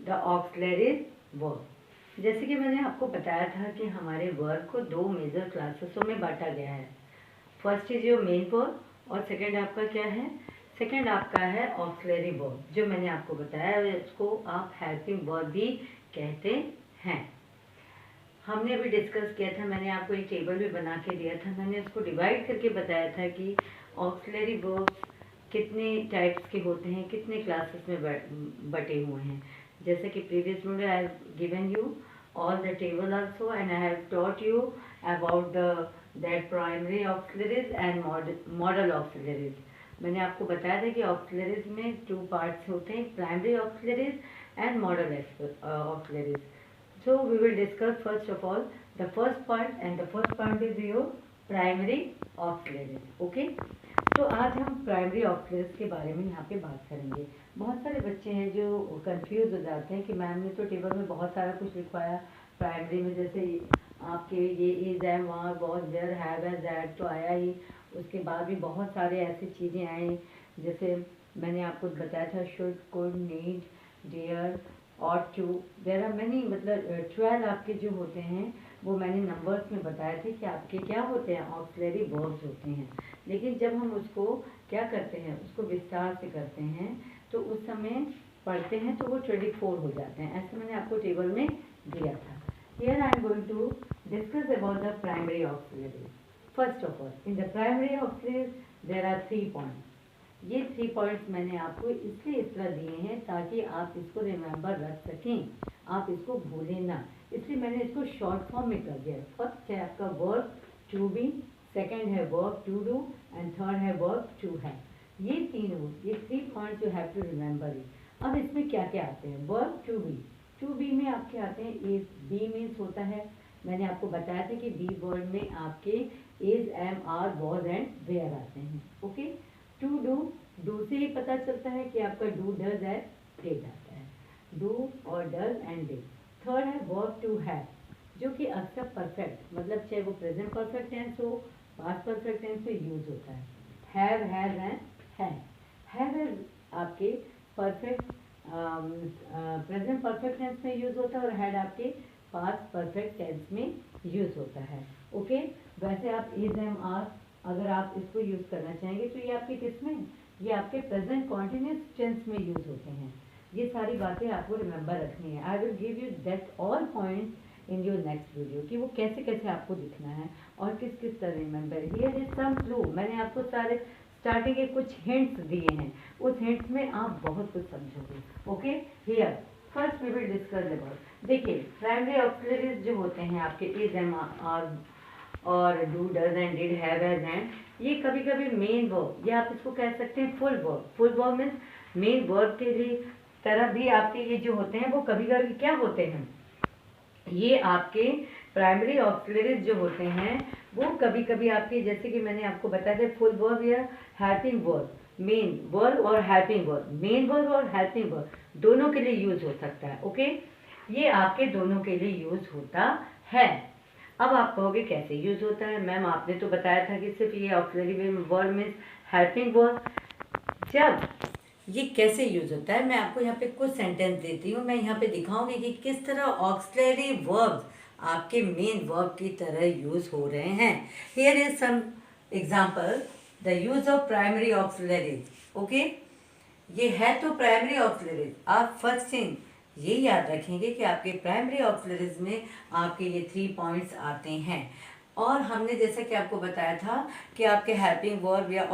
The auxiliary verb. जैसे कि मैंने आपको बताया था कि हमारे वर्ब को दो मेजर क्लासेसों में बांटा गया है। First is your main verb और सेकंड आपका क्या है, सेकंड आपका है ऑक्सिलरी वर्ब, जो मैंने आपको बताया इसको आप हेल्पिंग वर्ब भी कहते हैं। हमने अभी डिस्कस किया था, मैंने आपको एक टेबल भी बना के दिया था, मैंने उसको डिवाइड करके बताया था कि ऑक्सिलरी वर्ब्स कितने टाइप्स के होते हैं, कितने क्लासेस में बटे हुए हैं। जैसे कि previous video I have given you all the table also and I have taught you about the that primary auxiliaries and model auxiliaries. मैंने आपको बताया था कि ऑक्सिलरीज में टू पार्ट्स होते हैं, primary auxiliaries and model auxiliaries. So we will discuss first of all the first part, and the first part is your primary auxiliaries. Okay? तो आज हम प्राइमरी ऑक्सिलरीज के बारे में यहाँ पे बात करेंगे। बहुत सारे बच्चे हैं जो कंफ्यूज हो जाते हैं कि मैम ने तो टेबल में बहुत सारा कुछ लिखवाया प्राइमरी में, जैसे आपके ये इज एम वहाँ was there have and that तो आया ही, उसके बाद भी बहुत सारे ऐसी चीज़ें आई जैसे मैंने आपको बताया था शुड, कुड, नीड, डियर और टू, देयर आर मैनी, मतलब 12 आपके जो होते हैं वो मैंने नंबर्स में बताए थे कि आपके क्या होते हैं, ऑक्सिलरी वर्ब्स होते हैं। लेकिन जब हम उसको क्या करते हैं, उसको विस्तार से करते हैं तो उस समय पढ़ते हैं तो वो 24 हो जाते हैं, ऐसे मैंने आपको टेबल में दिया था। Here I am going to discuss about the primary auxiliary. First of all in the primary auxiliary there are 3 points. ये 3 पॉइंट्स मैंने आपको इसलिए इस तरह दिए हैं ताकि आप इसको रिमेंबर रख सकें, आप इसको भूलें ना, इसलिए मैंने इसको शॉर्ट फॉर्म में कर दिया। फर्स्ट है आपका वर्ब टू बी, सेकंड है verb to do and third है वर्ब टू हैव। ये तीनों, ये 3 points you have to remember it. अब इसमें क्या क्या आते हैं, verb to be, to be में आपके आते हैं इज, बी मीन्स होता है, मैंने आपको बताया था कि बी वर्ड में आपके is, am, are, was and were आते हैं। ओके, टू डू, डू से ही पता चलता है कि आपका डू, डज एंड डिड आता है, डू और डज एंड डिड। थर्ड है वर्ब टू हैव, जो कि अक्सर परफेक्ट, मतलब चाहे वो प्रेजेंट परफेक्ट टेंस हो, पास्ट परफेक्ट टेंस में यूज होता है। Have, has and had. Have आपके परफेक्ट प्रेजेंट परफेक्ट टेंस में यूज होता है और हैड आपके पास्ट परफेक्ट टेंस में यूज होता है। ओके, वैसे आप इज, एम, आर अगर आप इसको यूज करना चाहेंगे तो ये आपके किस में, ये आपके प्रेजेंट कॉन्टिन्यूस टेंस में यूज होते हैं। ये सारी बातें आपको रिमेंबर रखनी है। I will give you that all points in your next video कि वो कैसे कैसे आपको लिखना है और किस किस तरह remember. Here is some clue, मैंने आपको सारे स्टार्टिंग के कुछ हिंट्स दिए हैं, उस हिंट्स में आप बहुत कुछ समझोगे। Okay, here first we will discuss about, देखिए प्राइमरी ऑक्सिलरीज जो होते हैं आपके इज, एम, आर और do, does and did, have, has and, ये कभी कभी मेन वर्ब या आप इसको कह सकते हैं full verb. Full verb means main verb के लिए तरह भी आपके ये जो होते हैं वो कभी कभी क्या होते हैं, ये आपके प्राइमरी ऑक्सिलरीज जो होते हैं वो कभी कभी आपके, जैसे कि मैंने आपको बताया था फुल वर्ब या हेल्पिंग वर्ब, मेन वर्ब और हेल्पिंग वर्ब, मेन वर्ब और हेल्पिंग वर्ब दोनों के लिए यूज हो सकता है। ओके, ये आपके दोनों के लिए यूज होता है। अब आप कहोगे कैसे यूज होता है, मैम आपने तो बताया था कि सिर्फ ये auxiliary verb means helping verb. जब ये कैसे यूज होता है, मैं आपको यहाँ पे कुछ सेंटेंस देती हूँ, मैं यहाँ पे दिखाऊंगी कि किस तरह ऑक्सिलरी वर्ब्स आपके मेन वर्ब की तरह यूज हो रहे हैं। Here is some example, the use of primary auxiliaries. Okay, ये है तो प्राइमरी ऑक्सिलरीज। आप फर्स्ट थिंग ये याद रखेंगे कि आपके प्राइमरी ऑक्सिलरीज में आपके ये 3 पॉइंट्स आते हैं। और हमने जैसा कि आपको बताया था कि आपके हेल्पिंग वर्ब या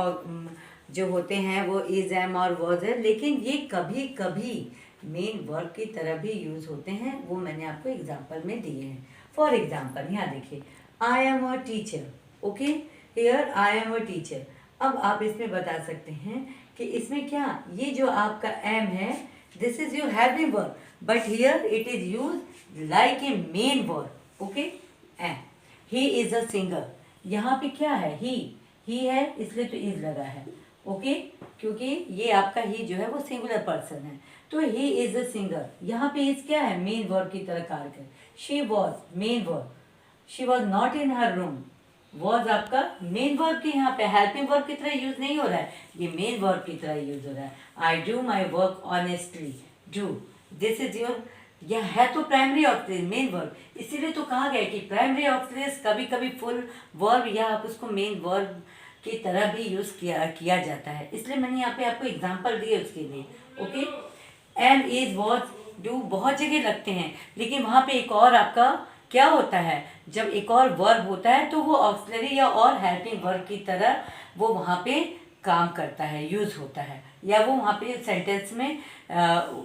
जो होते हैं वो इज, एम और वॉज है, लेकिन ये कभी कभी मेन वर्ब की तरह भी यूज होते हैं, वो मैंने आपको एग्जाम्पल में दिए हैं। फॉर एग्जाम्पल यहाँ देखिए, I am a teacher. Okay, here I am a teacher. अब आप इसमें बता सकते हैं कि इसमें क्या, ये जो आपका एम है this is your having verb, but here it is use like a main verb. Okay, am, he is a singer, यहाँ पे क्या है, ही है इसलिए तो इज लगा है। ओके, क्योंकि ये आपका ही जो है वो सिंगुलर पर्सन है, तो ही इज अ सिंगर, यहाँ पे इज क्या है, मेन वर्ब की तरह कार्य कर। She was, main verb, she was not in her room, was आपका मेन वर्ब के यहाँ पे हेल्पिंग वर्ब की तरह यूज नहीं हो रहा है, ये मेन वर्ब की तरह यूज हो रहा है। I do my work honestly, do this is your, यह है तो प्राइमरी ऑक्सिलरी मेन वर्ब, इसीलिए तो कहा गया कि प्राइमरी ऑक्सिलरीज कभी कभी फुल वर्ब या आप उसको मेन वर्ब की तरह भी यूज़ किया जाता है, इसलिए मैंने यहाँ पे आपको एग्जांपल दिए उसके लिए। Okay, and is was do बहुत जगह लगते हैं, लेकिन वहाँ पे एक और आपका क्या होता है, जब एक और वर्ब होता है तो वो ऑक्सिलरी या और हेल्पिंग वर्ब की तरह वो वहाँ पे काम करता है, यूज़ होता है, या वो वहाँ पे सेंटेंस में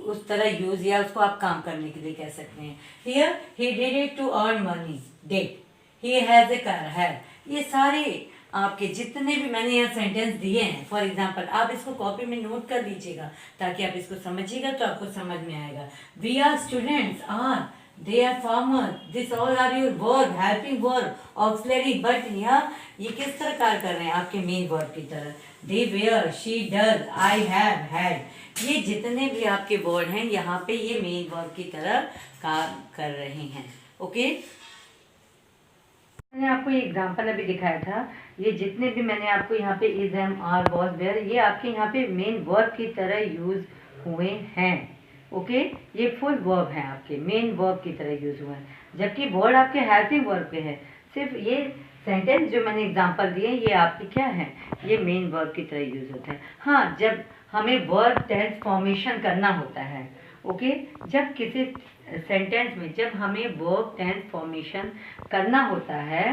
उस तरह यूज़, या उसको आप काम करने के लिए कह सकते हैं। Here he did it to earn money, did, he has a car, है, ये सारे आपके जितने भी मैंने यहाँ सेंटेंस दिए हैं, फॉर एग्जाम्पल आप इसको कॉपी में नोट कर लीजिएगा ताकि आप इसको समझिएगा तो आपको समझ में आएगा। We are students, are, they are farmers, this all are your verb, helping verb, auxiliary, but यहाँ ये किस तरह कार्य कर रहे हैं, आपके मेन वर्ब की तरह। they wear, she does, I have, had, ये जितने भी आपके वर्ड हैं यहाँ पे ये मेन वर्ब की तरह काम कर रहे हैं। ओके, मैंने आपको ये एग्जांपल अभी दिखाया था, ये जितने भी मैंने आपको यहाँ पे is, am, are, was, were, ये आपके यहाँ पे मेन वर्ब की तरह यूज हुए हैं। ओके, ये फुल वर्ब है, आपके मेन वर्ब की तरह यूज हुए हैं, जबकि वर्ड आपके हेल्पिंग वर्ब पे है। सिर्फ ये सेंटेंस जो मैंने एग्जांपल दिए ये आपके क्या है, ये मेन वर्ब की तरह यूज होता है। हाँ, जब हमें वर्ब टेंस फॉर्मेशन करना होता है, ओके, जब किसी सेंटेंस में जब हमें वर्ब टेंस फॉर्मेशन करना होता है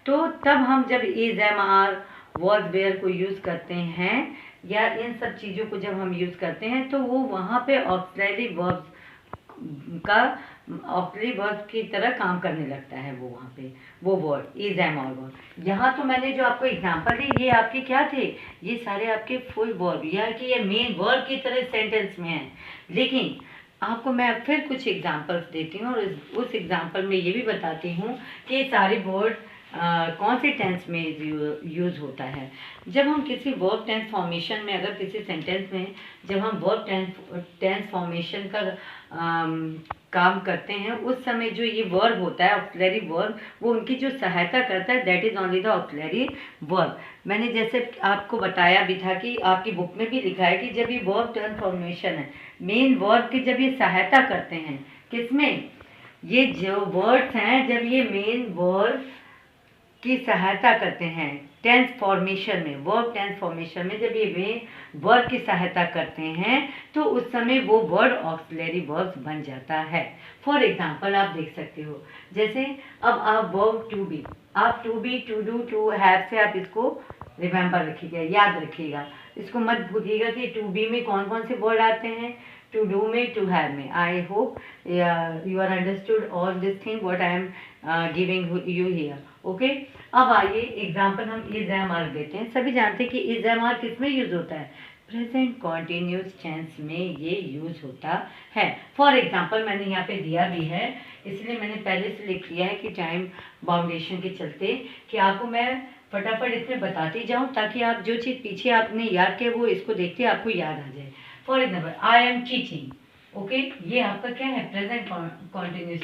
तो तब हम जब is, am, are, was, were को यूज़ करते हैं या इन सब चीज़ों को जब हम यूज़ करते हैं तो वो वहाँ पे ऑक्सिलरी वर्ब्स का ऑक्सिलरी वर्ब की तरह काम करने लगता है, वो वहाँ पे वो वर्ड इज, एम, और वर्ड। यहाँ तो मैंने जो आपको एग्जांपल दी ये आपके क्या थे, ये सारे आपके फुल वर्ब या कि ये मेन वर्ब की तरह सेंटेंस में है। लेकिन आपको मैं फिर कुछ एग्जांपल्स देती हूँ और उस एग्जांपल में ये भी बताती हूँ कि सारे वर्ड कौन से टेंस में यूज़ होता है। जब हम किसी वर्ब टेंस फॉर्मेशन में, अगर किसी सेंटेंस में जब हम वर्ब टेंस फॉर्मेशन का काम करते हैं उस समय जो ये वर्ब होता है ऑक्सिलरी वर्ब, वो उनकी जो सहायता करता है that is only the auxiliary verb. मैंने जैसे आपको बताया भी था कि आपकी बुक में भी लिखा है कि जब ये वर्ब टेंस फॉर्मेशन है मेन वर्ब की जब ये सहायता करते हैं किसमें, ये जो वर्ड्स हैं जब ये मेन वर्ब की सहायता करते हैं टेंस फॉर्मेशन में, वर्ब टेंस फॉर्मेशन में जब ये वर्ब की सहायता करते हैं तो उस समय वो वर्ड ऑक्सिलरी वर्ब्स बन जाता है। फॉर एग्जांपल आप देख सकते हो, जैसे अब आप वर्ब टू बी, आप to be, to do, to have से आप इसको रिमेंबर रखिएगा, याद रखिएगा, इसको मत भूलिएगा कि टू बी में कौन कौन से वर्ड आते हैं, टू डू में, टू हैव में। I hope you are understood all this thing what I am giving you here. Okay, अब आइए एग्जाम्पल हम इज, एम, आर देते हैं। सभी जानते हैं कि इज, एम, आर किस में यूज होता है, प्रेजेंट कॉन्टिन्यूस टेंस में ये यूज होता है। फॉर एग्जाम्पल मैंने यहाँ पे दिया भी है, इसलिए मैंने पहले से लिख लिया है कि टाइम बाउंडेशन के चलते कि आपको मैं फटाफट इसमें बताती जाऊँ ताकि आप जो चीज़ पीछे आपने याद किया वो इसको देखते आपको याद आ जाए। For example I am teaching, okay, ये आपका क्या है, प्रेजेंट कॉन्टिन्यूस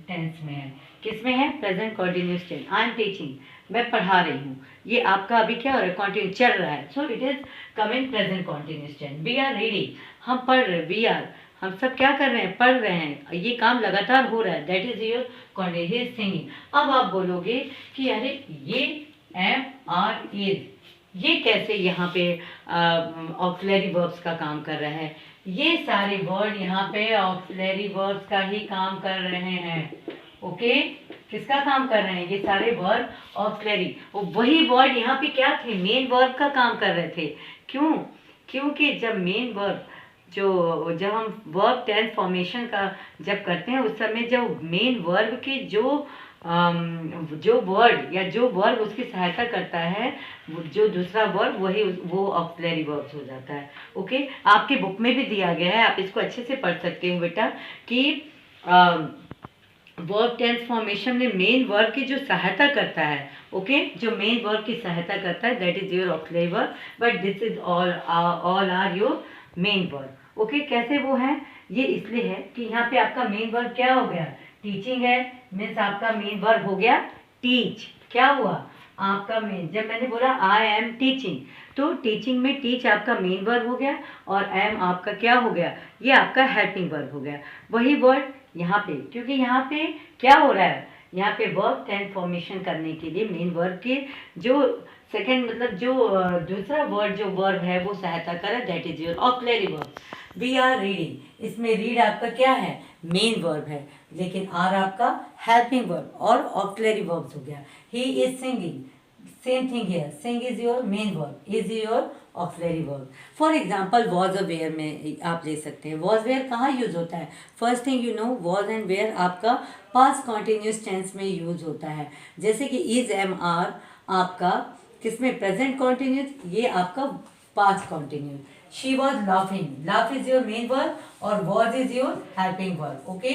टेंस में है। किस में है, present continuous tense. I am teaching, मैं पढ़ा रही हूँ, ये आपका अभी क्या हो रहा है, कॉन्टिन्यू चल रहा है, so it is coming present continuous tense. We are reading, हम पढ़ रहे, वी आर, हम सब क्या कर रहे हैं, पढ़ रहे हैं, ये काम लगातार हो रहा है, that is your continuous singing. अब आप बोलोगे कि अरे ये एम, आर, इज, ये कैसे यहाँ पे ऑक्सिलरी वर्ब्स का काम कर रहा है, ये सारे वर्ड यहाँ पे ऑक्सिलरी वर्ब्स का ही काम कर रहे हैं। ओके, किसका काम कर रहे हैं, ये सारे वर्ड ऑक्सिलरी, वही वर्ड यहाँ पे क्या थे, मेन वर्ब का काम कर रहे थे। क्यों, क्योंकि जब मेन वर्ब जब हम वर्ब टेंस फॉर्मेशन का जब करते हैं उस समय जब मेन वर्ब की जो वर्ड या जो वर्ब उसकी सहायता करता है, जो दूसरा वर्ब वही वो ऑक्सिलरी वर्ब्स हो जाता है। ओके, आपके बुक में भी दिया गया है, आप इसको अच्छे से पढ़ सकते हो बेटा कि वर्ब टेंस फॉर्मेशन में मेन वर्ब की जो सहायता करता है, ओके, जो मेन वर्ब की सहायता करता है that is your auxiliary verb, but this is all are your main verb. Okay, कैसे वो है, ये इसलिए है कि यहाँ पे आपका मेन वर्ब क्या हो गया, टीचिंग है, मीन्स आपका मेन वर्ब हो गया टीच, क्या हुआ, आपका मेन, जब मैंने बोला आई एम टीचिंग, तो टीचिंग में टीच आपका मेन वर्ब हो गया और एम आपका क्या हो गया, ये आपका हेल्पिंग वर्ब हो गया। वही वर्ड यहाँ पे, क्योंकि यहाँ पे क्या हो रहा है, यहाँ पे वर्ब टेंस फॉर्मेशन करने के लिए मेन वर्ब के जो सेकंड मतलब जो दूसरा वर्ड जो वर्ब है वो सहायता कर रहा है, that is your auxiliary verb. We are reading, इसमें रीड आपका क्या है, मेन वर्ब है, लेकिन आर आपका हेल्पिंग वर्ब और ऑक्सिलरी वर्ब्स हो गया। He is singing, same thing here, sing is your main verb, is your auxiliary verb. For example was और वेयर में आप ले सकते हैं। वॉज वेयर कहाँ यूज होता है, first thing you know was and were आपका पास्ट कॉन्टिन्यूस टेंस में यूज होता है। जैसे कि इज एम आर आपका किसमें, प्रेजेंट कॉन्टिन्यूस, ये आपका past continuous. She was laughing, laugh is your main verb और was is your helping verb. Okay,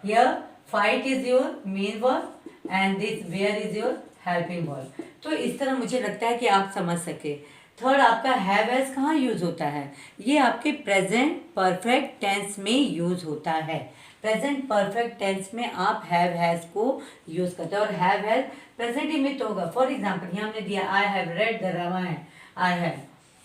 here fight is your main verb and this where is your helping verb. तो इस तरह मुझे लगता है कि आप समझ सके। थर्ड आपका हैव हैज कहाँ यूज होता है, ये आपके प्रेजेंट परफेक्ट टेंस में यूज होता है। प्रेजेंट परफेक्ट टेंस में आप हैव हैज को यूज करते हैं और हैव हैज प्रेजेंट ही में तो होगा। फॉर एग्जाम्पल यहाँ हमने दिया I have read the Ramayana, I have,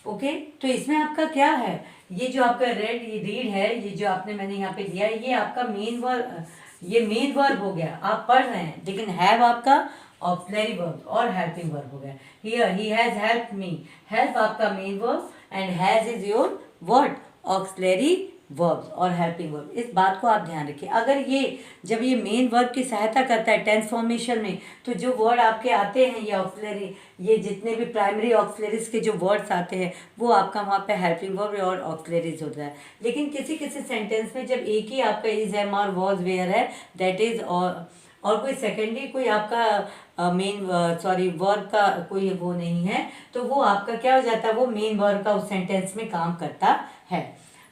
okay, तो इसमें आपका क्या है, ये जो आपका रीड है, ये जो आपने मैंने यहाँ पे दिया है, ये आपका मेन वर्ब, ये मेन वर्ब हो गया, आप पढ़ रहे हैं, लेकिन हैव आपका ऑक्सिलरी वर्ब और हेल्पिंग वर्ब हो गया। Here he has helped me, help आपका main verb and has is your what, auxiliary verbs और हेल्पिंग वर्ब। इस बात को आप ध्यान रखिए। अगर ये जब ये मेन वर्ब की सहायता करता है टेंस फॉर्मेशन में, तो जो वर्ड आपके आते हैं ये ऑक्सिलरी, ये जितने भी प्राइमरी ऑक्सिलरीज के जो वर्ड्स आते हैं वो आपका वहाँ पे हेल्पिंग वर्ब और ऑक्सिलरीज होता है। लेकिन किसी किसी सेंटेंस में जब एक ही आपका is am are was were है, दैट इज और कोई सेकेंडरी कोई आपका मेन सॉरी वर्ब का कोई वो नहीं है, तो वो आपका क्या हो जाता है, वो मेन वर्ब का उस सेंटेंस में काम करता है।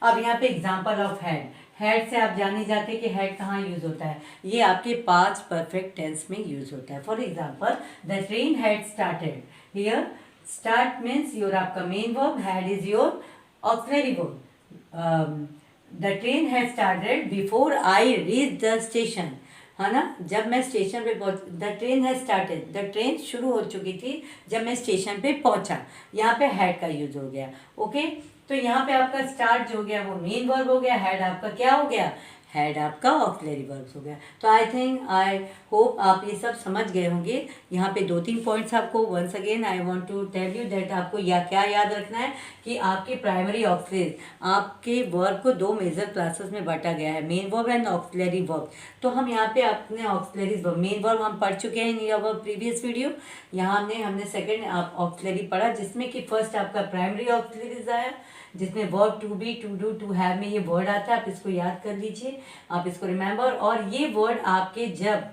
अब यहाँ पे एग्जांपल ऑफ हैड, हैड से आप जाने जाते हैं कि हैड कहाँ यूज होता है, ये आपके पास्ट परफेक्ट टेंस में यूज होता है। For example the train had started, here start means your आपका main verb, had is your auxiliary verb. The train had started before I reach the station, है ना, जब मैं स्टेशन पे पहुंच, द ट्रेन है स्टार्टेड, द ट्रेन शुरू हो चुकी थी जब मैं स्टेशन पे पहुंचा, यहाँ पे हैड का यूज हो गया। ओके, तो यहाँ पे आपका स्टार्ट जो हो गया वो मेन वर्ब हो गया, हैड आपका क्या हो गया, हैड आपका ऑक्सिलरी वर्ब्स हो गया। तो आई थिंक आई होप आप ये सब समझ गए होंगे। यहाँ पे 2-3 पॉइंट्स आपको once again I want to tell you that आपको क्या याद रखना है कि आपके प्राइमरी ऑक्सिलरी, आपके वर्ब को 2 मेजर क्लासेस में बांटा गया है, main verb and auxiliary verb. तो हम यहाँ पे अपने ऑक्सिलरी वर्ब, मेन वर्ब हम पढ़ चुके हैं इन अवर प्रीवियस वीडियो। यहाँ हमने सेकेंड ऑक्सिलरी पढ़ा, जिसमें कि फर्स्ट आपका प्राइमरी ऑक्सिलरीज आया, जिसमें verb to be, to do, to have में ये वर्ड आता है, आप इसको याद कर लीजिए, आप इसको रिमेंबर। और ये वर्ड आपके जब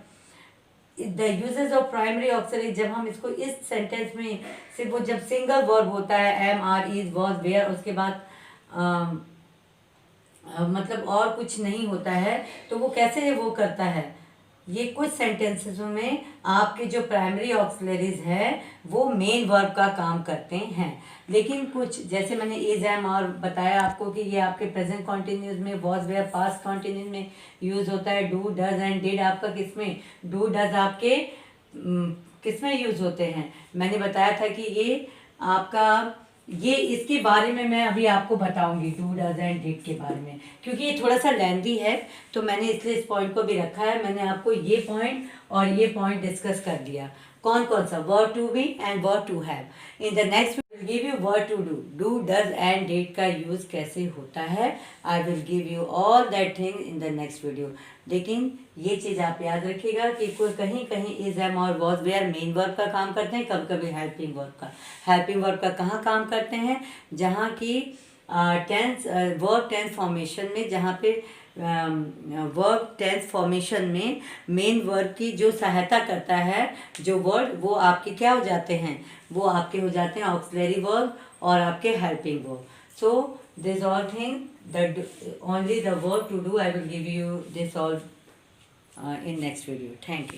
the uses of primary auxiliary, जब हम इसको इस सेंटेंस में सिर्फ वो जब सिंगल वर्ब होता है, am are is was were, उसके बाद मतलब और कुछ नहीं होता है, तो वो कैसे वो करता है, ये कुछ सेंटेंसेस में आपके जो प्राइमरी ऑक्सिलरीज है वो मेन वर्ब का काम करते हैं। लेकिन कुछ जैसे मैंने इज एम और बताया आपको कि ये आपके प्रेजेंट कॉन्टिन्यूस में, वॉज वेयर पास्ट कॉन्टिन्यूस में यूज होता है। डू डज एंड डिड आपका किसमें, डू डज आपके किसमें यूज होते हैं, मैंने बताया था कि ये आपका ये इसके बारे में मैं अभी आपको बताऊंगी, डू डज एंड डिड के बारे में, क्योंकि ये थोड़ा सा लेंथी है, तो मैंने इसलिए इस पॉइंट को भी रखा है। मैंने आपको ये पॉइंट और ये पॉइंट डिस्कस कर दिया, कौन कौन सा, verb to be and verb to have. In the next will give you verb to do, do does and did का यूज कैसे होता है, I will give you all that thing in the next video. लेकिन ये चीज़ आप याद रखिएगा कि कोई कहीं कहीं इज एम और वॉज वेयर मेन वर्ब का काम करते हैं, कभी कभी हेल्पिंग वर्ब का। हेल्पिंग वर्ब का कहाँ काम करते हैं, जहाँ की टेंस वर्ब टेंस फॉर्मेशन में, जहाँ पे वर्ब टेंस फॉर्मेशन में मेन वर्ब की जो सहायता करता है जो वर्ड, वो आपके क्या हो जाते हैं, वो आपके हो जाते हैं ऑक्सिलरी वर्ब और आपके helping verb. So this all thing that only the verb to do, I will give you this all in next video. Thank you.